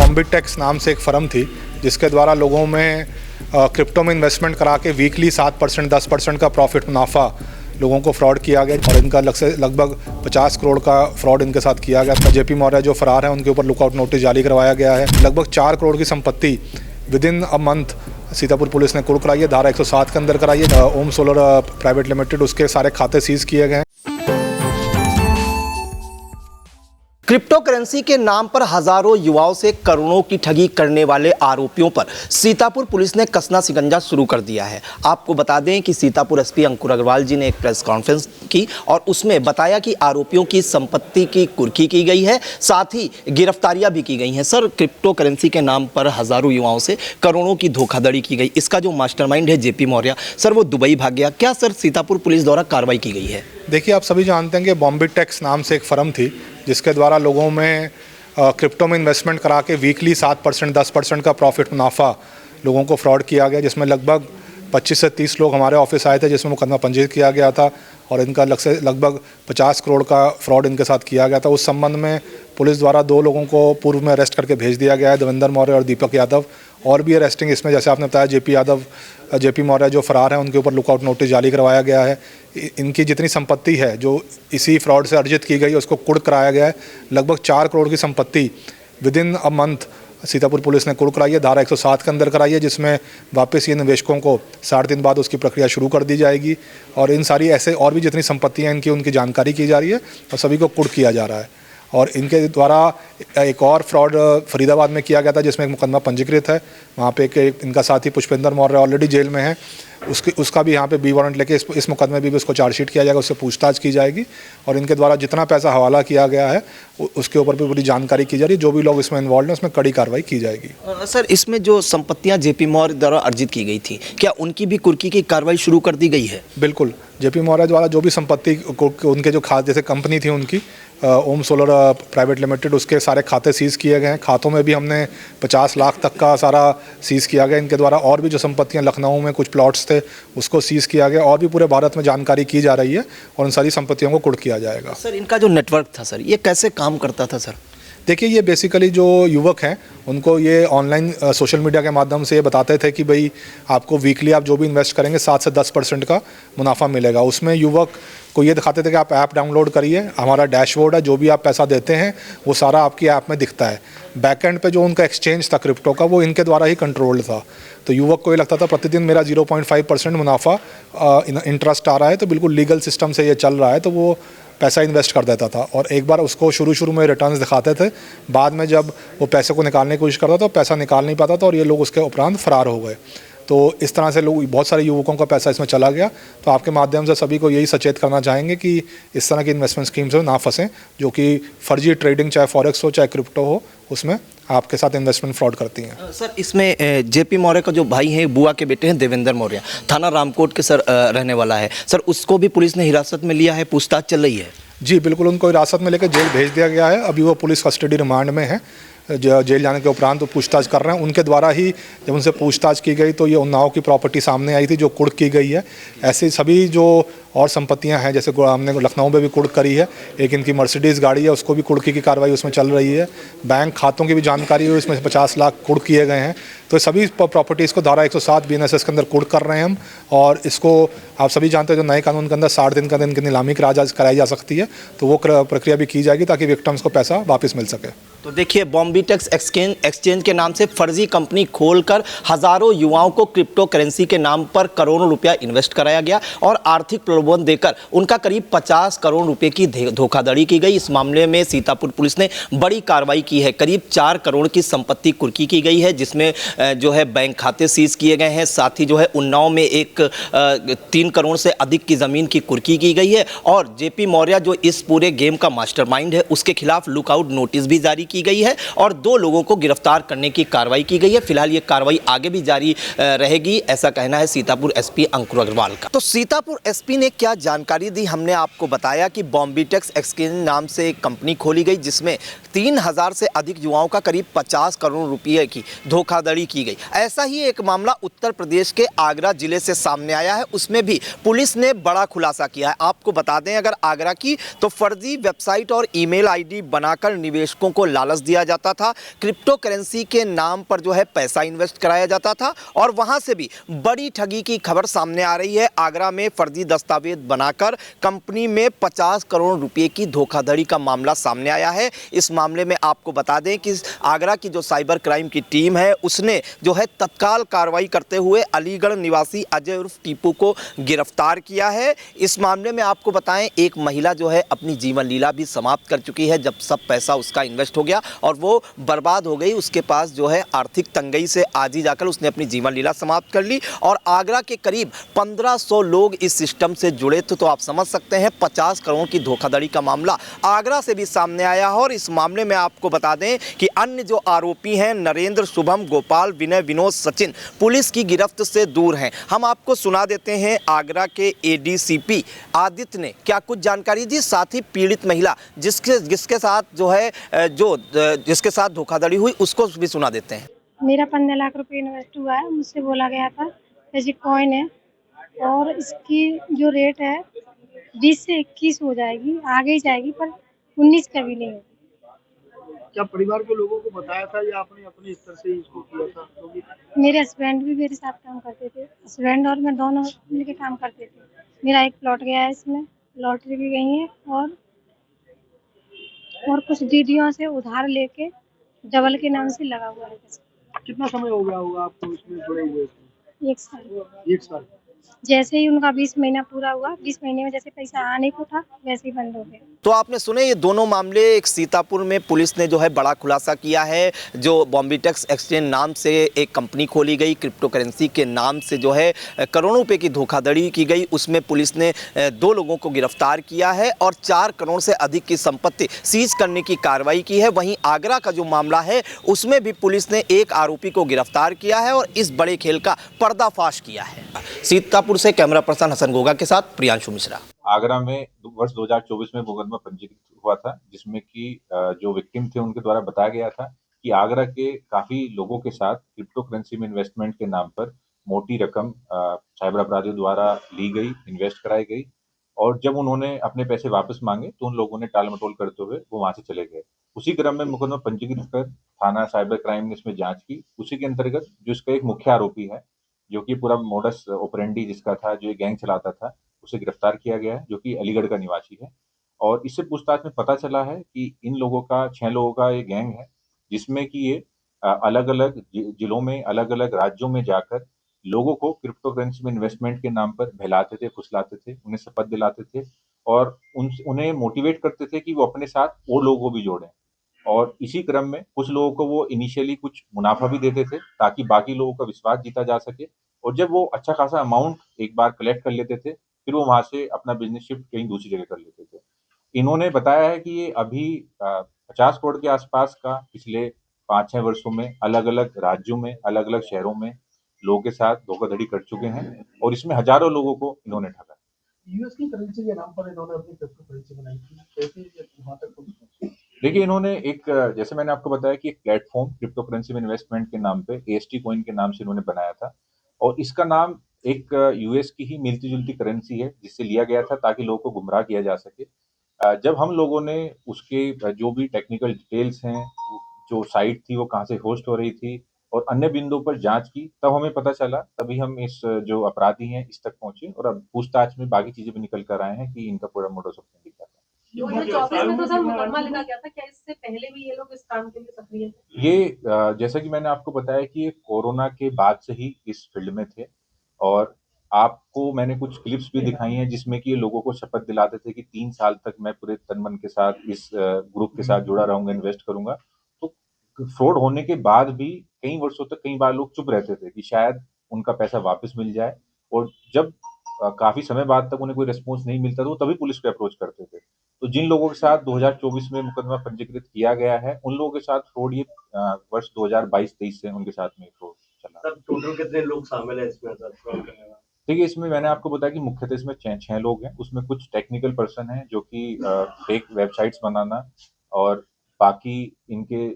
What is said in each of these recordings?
बॉम्बिटेक्स नाम से एक फर्म थी जिसके द्वारा लोगों में क्रिप्टो में इन्वेस्टमेंट करा के वीकली 7% 10% का प्रॉफिट मुनाफा लोगों को फ्रॉड किया गया और इनका लगभग 50 करोड़ का फ्रॉड इनके साथ किया गया। जेपी मौर्य जो फरार हैं उनके ऊपर लुकआउट नोटिस जारी करवाया गया है। लगभग 4 करोड़ की संपत्ति within a month Sitapur police ने कुर्क कराई है, धारा 107 के अंदर कराई है। ओम सोलर प्राइवेट लिमिटेड उसके सारे खाते सीज किए गए हैं। क्रिप्टो करेंसी के नाम पर हजारों युवाओं से करोड़ों की ठगी करने वाले आरोपियों पर सीतापुर पुलिस ने कसना शिकंजा शुरू कर दिया है। आपको बता दें कि सीतापुर एसपी अंकुर अग्रवाल जी ने एक प्रेस कॉन्फ्रेंस की और उसमें बताया कि आरोपियों की संपत्ति की कुर्की की गई है, साथ ही गिरफ्तारियां भी की गई हैं। सर, क्रिप्टो करेंसी के नाम पर हजारों युवाओं से करोड़ों की धोखाधड़ी की गई। इसका जो मास्टरमाइंड है जेपी मौर्य सर, वो दुबई भाग गया। क्या सर सीतापुर पुलिस द्वारा कार्रवाई की गई है? देखिए, आप सभी जानते हैं कि बॉम्बिटेक्स नाम से एक फर्म थी जिसके द्वारा लोगों में क्रिप्टो में इन्वेस्टमेंट करा के वीकली 7% 10% का प्रॉफिट मुनाफा लोगों को फ्रॉड किया गया, जिसमें लगभग 25 से 30 लोग हमारे ऑफिस आए थे जिसमें मुकदमा पंजीकृत किया गया था और इनका लगभग 50 करोड़ का फ्रॉड इनके साथ किया गया था। उस संबंध में पुलिस द्वारा 2 लोगों को पूर्व में अरेस्ट करके भेज दिया गया है, देवेंद्र मौर्य और दीपक यादव। और भी अरेस्टिंग इसमें, जैसे आपने बताया, जेपी मौर्य जो फरार हैं उनके ऊपर लुकआउट नोटिस जारी करवाया गया है। इनकी जितनी संपत्ति है जो इसी फ्रॉड से अर्जित की गई है उसको कुर्क कराया गया है। लगभग 4 करोड़ की संपत्ति within a month Sitapur police ने कुर्क कराई है, धारा 107 के अंदर कराई है, जिसमें वापस ये निवेशकों को 60 दिन बाद उसकी प्रक्रिया शुरू कर दी जाएगी। और इन सारी ऐसे और भी जितनी संपत्तियाँ इनकी उनकी जानकारी की जा रही है और सभी को कुर्क किया जा रहा है। और इनके द्वारा एक और फ्रॉड फरीदाबाद में किया गया था जिसमें एक मुकदमा पंजीकृत है। वहाँ पे एक इनका साथी पुष्पेंद्र मौर्य ऑलरेडी जेल में है, उसका भी यहाँ पे बी वारंट लेके इस मुकदमे भी उसको चार्जशीट किया जाएगा, उससे पूछताछ की जाएगी और इनके द्वारा जितना पैसा हवाला किया गया है उसके ऊपर भी पूरी जानकारी की जा रही है। जो भी लोग इसमें इन्वॉल्व हैं उसमें कड़ी कार्रवाई की जाएगी। सर, इसमें जो संपत्तियाँ जेपी मौर्य द्वारा अर्जित की गई थी, क्या उनकी भी कुर्की की कार्रवाई शुरू कर दी गई है? बिल्कुल, जेपी मौर्य द्वारा जो भी संपत्ति उनके जो खाते, जैसे कंपनी थी उनकी ओम सोलर प्राइवेट लिमिटेड, उसके सारे खाते सीज़ किए गए हैं। खातों में भी हमने 50 लाख तक का सारा सीज़ किया गया इनके द्वारा। और भी जो संपत्तियां लखनऊ में कुछ प्लॉट्स थे उसको सीज़ किया गया और भी पूरे भारत में जानकारी की जा रही है और उन सारी संपत्तियों को कुर्क किया जाएगा। सर, इनका जो नेटवर्क था सर, ये कैसे काम करता था सर? देखिए, ये बेसिकली जो युवक हैं उनको ये ऑनलाइन सोशल मीडिया के माध्यम से ये बताते थे कि भाई आपको वीकली आप जो भी इन्वेस्ट करेंगे 7 से 10% का मुनाफा मिलेगा। उसमें युवक को ये दिखाते थे कि आप ऐप डाउनलोड करिए, हमारा डैशबोर्ड है, जो भी आप पैसा देते हैं वो सारा आपकी ऐप में दिखता है। बैकएंड पे जो उनका एक्सचेंज था क्रिप्टो का, वो इनके द्वारा ही कंट्रोल्ड था। तो युवक को ये लगता था प्रतिदिन मेरा 0.5% मुनाफा इंटरेस्ट आ रहा है, तो बिल्कुल लीगल सिस्टम से ये चल रहा है, तो वो पैसा इन्वेस्ट कर देता था। और एक बार उसको शुरू में रिटर्न्स दिखाते थे, बाद में जब वो पैसे को निकालने की कोशिश करता था तो पैसा निकाल नहीं पाता था और ये लोग उसके उपरांत फरार हो गए। तो इस तरह से लोग, बहुत सारे युवकों का पैसा इसमें चला गया। तो आपके माध्यम से सभी को यही सचेत करना चाहेंगे कि इस तरह की इन्वेस्टमेंट स्कीम्स में ना फंसें, जो कि फर्जी ट्रेडिंग, चाहे फॉरेक्स हो चाहे क्रिप्टो हो, उसमें आपके साथ इन्वेस्टमेंट फ्रॉड करती हैं। सर, इसमें जेपी मौर्य का जो भाई है, बुआ के बेटे हैं देवेंद्र मौर्य, थाना रामकोट के सर रहने वाला है सर, उसको भी पुलिस ने हिरासत में लिया है, पूछताछ चल रही है? जी बिल्कुल, उनको हिरासत में लेकर जेल भेज दिया गया है। अभी वो पुलिस कस्टडी रिमांड में है। जेल जाने के उपरांत वो पूछताछ कर रहे हैं। उनके द्वारा ही जब उनसे पूछताछ की गई तो ये उन्नाव की प्रॉपर्टी सामने आई थी जो कुर्क की गई है। ऐसे सभी जो और संपत्तियां हैं, जैसे हमने लखनऊ में भी कुर्क करी है, एक इनकी मर्सिडीज़ गाड़ी है उसको भी कुर्की की कार्रवाई उसमें चल रही है। बैंक खातों की भी जानकारी हुई, इसमें 50 लाख कुर्क किए गए हैं। तो सभी प्रॉपर्टीज़ को धारा 107 BNSS के अंदर कुर्क कर रहे हैं हम। और इसको आप सभी जानते हैं, जो नए कानून के अंदर 60 दिन का दिन की नीलामी कराई जा सकती है, तो वो प्रक्रिया भी की जाएगी ताकि विक्टिम्स को पैसा वापस मिल सके। तो देखिए, बॉम्बिटेक्स एक्सचेंज के नाम से फर्जी कंपनी खोलकर हजारों युवाओं को क्रिप्टो करेंसी के नाम पर करोड़ों रुपया इन्वेस्ट कराया गया और आर्थिक प्रलोभन देकर उनका करीब 50 करोड़ रुपए की धोखाधड़ी की गई। इस मामले में सीतापुर पुलिस ने बड़ी कार्रवाई की है। करीब 4 करोड़ की संपत्ति कुर्की की गई है, जिसमें जो है बैंक खाते सीज किए गए हैं। साथ ही जो है उन्नाव में एक 3 करोड़ से अधिक की जमीन की कुर्की की गई है। और जेपी मौर्य जो इस पूरे गेम का मास्टरमाइंड है, उसके खिलाफ लुकआउट नोटिस भी जारी की गई है और 2 लोगों को गिरफ्तार करने की कार्रवाई की गई है। फिलहाल ये कार्रवाई आगे भी जारी रहेगी, ऐसा कहना है सीतापुर एसपी अंकुर अग्रवाल का। तो सीतापुर एसपी ने क्या जानकारी दी, हमने आपको बताया कि बॉम्बिटेक्स एक्सचेंज नाम से एक कंपनी खोली गई जिसमें 3000 से अधिक युवाओं का करीब 50 करोड़ रुपये की धोखाधड़ी की गई। ऐसा ही एक मामला उत्तर प्रदेश के आगरा जिले से सामने आया है, उसमें भी पुलिस ने बड़ा खुलासा किया है। आपको बता दें, अगर आगरा की तो फर्जी वेबसाइट और ईमेल आईडी बनाकर निवेशकों को लालच दिया जाता था, क्रिप्टो करेंसी के नाम पर जो है पैसा इन्वेस्ट कराया जाता था और वहां से भी बड़ी ठगी की खबर सामने आ रही है। आगरा में फर्जी दस्तावेज बनाकर कंपनी में 50 करोड़ रुपए की धोखाधड़ी का मामला सामने आया है। इस मामले में आपको बता दें कि आगरा की जो साइबर क्राइम की टीम है उसने जो है तत्काल कार्रवाई करते हुए अलीगढ़ निवासी अजय उर्फ टीपू को गिरफ्तार किया है। इस मामले में आपको बताएं, एक महिला जो है अपनी जीवन लीला भी समाप्त कर चुकी है जब सब पैसा उसका इन्वेस्ट हो गया और वो बर्बाद हो गई। उसके पास जो है आर्थिक तंगई से आज ही जाकर उसने अपनी जीवन लीला समाप्त कर ली और आगरा के करीब 1500 लोग इस सिस्टम से जुड़े थे। तो आप समझ सकते हैं 50 करोड़ की धोखाधड़ी का मामला आगरा से भी सामने आया है। और इस मामले में आपको बता दें कि अन्य जो आरोपी हैं नरेंद्र, शुभम, गोपाल, विनय, विनोद, सचिन पुलिस की गिरफ्त से दूर हैं। हम आपको सुना देते हैं आगरा के एडीसीपी आदित्य ने क्या कुछ जानकारी दी, साथ ही पीड़ित महिला जिसके साथ जो है जिसके साथ धोखाधड़ी हुई उसको भी सुना देते हैं। मेरा 15 लाख रुपए इन्वेस्ट हुआ है। मुझसे बोला गया था जैसे कॉइन है और इसकी जो रेट है 20 से 21 हो जाएगी, आगे ही जाएगी, पर 19 कभी नहीं होगी। क्या परिवार के लोगों को बताया था या आपने अपने स्तर से ही इसको किया था? क्योंकि मेरे हस्बैंड भी मेरे साथ काम करते थे, हस्बैंड और मैं दोनों मिलके काम करते थे। मेरा एक प्लॉट गया है, इसमें लॉटरी भी गई है और कुछ दीदियों से उधार लेके डबल के नाम से लगा हुआ है पैसा। कितना समय हो गया होगा आपको इसमें जुड़े हुए? 1 साल। 1 साल। जैसे ही उनका 20 महीना पूरा हुआ, 20 महीने में जैसे पैसा आने को था वैसे ही बंद हो गया। तो आपने सुने ये दोनों मामले। एक सीतापुर में पुलिस ने जो है बड़ा खुलासा किया है, जो बॉम्बीटेक्स एक्सचेंज नाम से एक कंपनी खोली गई, क्रिप्टो करेंसी के नाम से जो है करोड़ों रुपए की धोखाधड़ी की गई। उसमें पुलिस ने 2 लोगों को गिरफ्तार किया है और 4 करोड़ से अधिक की संपत्ति सीज करने की कार्रवाई की है। वहीं आगरा का जो मामला है उसमें भी पुलिस ने एक आरोपी को गिरफ्तार किया है और इस बड़े खेल का पर्दाफाश किया है। सीतापुर से कैमरा पर्सन हसन गोगा के साथ प्रियांशु मिश्रा। आगरा में वर्ष 2024 में मुकदमा पंजीकृत हुआ था, जिसमें कि जो विक्टिम थे उनके द्वारा बताया गया था कि आगरा के काफी लोगों के साथ क्रिप्टो करेंसी में इन्वेस्टमेंट के नाम पर मोटी रकम साइबर अपराधियों द्वारा ली गई, इन्वेस्ट कराई गई और जब उन्होंने अपने पैसे वापस मांगे तो उन लोगों ने टाल मटोल करते हुए वो वहां से चले गए। उसी क्रम में मुकदमा पंजीकृत कर थाना साइबर क्राइम ने इसमें जांच की। उसी के अंतर्गत जो इसका एक मुख्य आरोपी है, जो कि पूरा मोडस ऑपरेंडी जिसका था, जो गैंग चलाता था, उसे गिरफ्तार किया गया है, जो कि अलीगढ़ का निवासी है। और इससे पूछताछ में पता चला है कि इन लोगों का 6 लोगों का ये गैंग है, जिसमें कि ये अलग-अलग जिलों में, अलग-अलग राज्यों में जाकर लोगों को क्रिप्टो करेंसी में इन्वेस्टमेंट के नाम पर बहलाते थे, फुसलाते थे, उन्हें शपथ दिलाते थे और उन्हें मोटिवेट करते थे कि वो अपने साथ और लोगों को भी जोड़ें। और इसी क्रम में कुछ लोगों को वो इनिशियली कुछ मुनाफा भी देते थे ताकि बाकी लोगों का विश्वास जीता जा सके और जब वो अच्छा खासा अमाउंट एक बार कलेक्ट कर लेते थे, फिर वो वहाँ से अपना बिज़नेस शिफ्ट कहीं दूसरी जगह कर लेते थे। इन्होंने बताया है कि ये अभी 50 करोड़ के आसपास का पिछले 5-6 वर्षों में अलग-अलग राज्यों में, अलग-अलग शहरों में लोगों के साथ धोखाधड़ी कर चुके हैं और इसमें हज़ारों लोगों को इन्होंने ठगा। यूएस की करेंसी के नाम पर इन्होंने अपनी क्रिप्टो करेंसी बनाई थी, कैसे ये वहाँ तक पहुंची? देखिए, इन्होंने एक जैसे मैंने आपको बताया कि एक प्लेटफ़ॉर्म क्रिप्टो करेंसी में इन्वेस्टमेंट के नाम पे एएसटी कॉइन के नाम से इन्होंने बनाया था और इसका नाम एक यूएस की ही मिलती-जुलती करेंसी है, जिससे लिया गया था ताकि लोगों को गुमराह किया जा सके। जब हम लोगों ने उसके जो भी टेक्निकल डिटेल्स हैं, जो साइट थी वो कहाँ से होस्ट हो रही थी और अन्य बिंदुओं पर जाँच की, तब हमें पता चला, तभी हम इस जो अपराधी हैं इस तक पहुँचे और अब पूछताछ में बाकी चीज़ें भी निकल कर आए हैं कि इनका पूरा मोडस ऑपरेंडी क्या था। 2024 में तो सर मुकदमा लिखा गया था, क्या इससे पहले भी ये लोग इस काम के लिए सक्रिय थे? ये जैसा कि मैंने आपको बताया कि ये कोरोना के बाद से ही इस फील्ड में थे और आपको मैंने कुछ क्लिप्स भी दिखाई हैं जिसमें कि ये लोगों को शपथ दिलाते थे कि 3 साल तक मैं पूरे तन-मन के साथ इस ग्रुप के साथ जुड़ा रहूँगा, इन्वेस्ट करूँगा। तो फ्रॉड होने के बाद भी कई वर्षों तक कई बार लोग चुप रहते थे कि शायद उनका पैसा वापस मिल जाए और जब काफ़ी समय बाद तक उन्हें कोई रिस्पॉन्स नहीं मिलता तो वो तभी पुलिस को अप्रोच करते थे। तो जिन लोगों के साथ 2024 में मुकदमा पंजीकृत किया गया है, उन लोगों के साथ फ्रॉड ये वर्ष 2022-23 से उनके साथ में फ्रॉड चला। सर टोटल कितने लोग शामिल हैं इसमें सर फ्रॉड करने में? देखिए, इसमें मैंने आपको बताया कि मुख्यतः इसमें 6 लोग हैं, उसमें कुछ टेक्निकल पर्सन हैं जो कि फेक वेबसाइट्स बनाना और बाकी इनके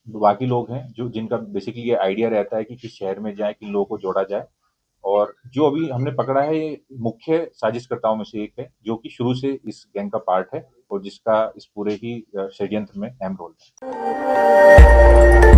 बाकी लोग हैं जो जिनका बेसिकली ये आइडिया रहता है कि किस शहर में जाए, किन लोगों को जोड़ा जाए। और जो अभी हमने पकड़ा है ये मुख्य साजिशकर्ताओं में से एक है, जो कि शुरू से इस गैंग का पार्ट है और जिसका इस पूरे ही षड्यंत्र में अहम रोल है।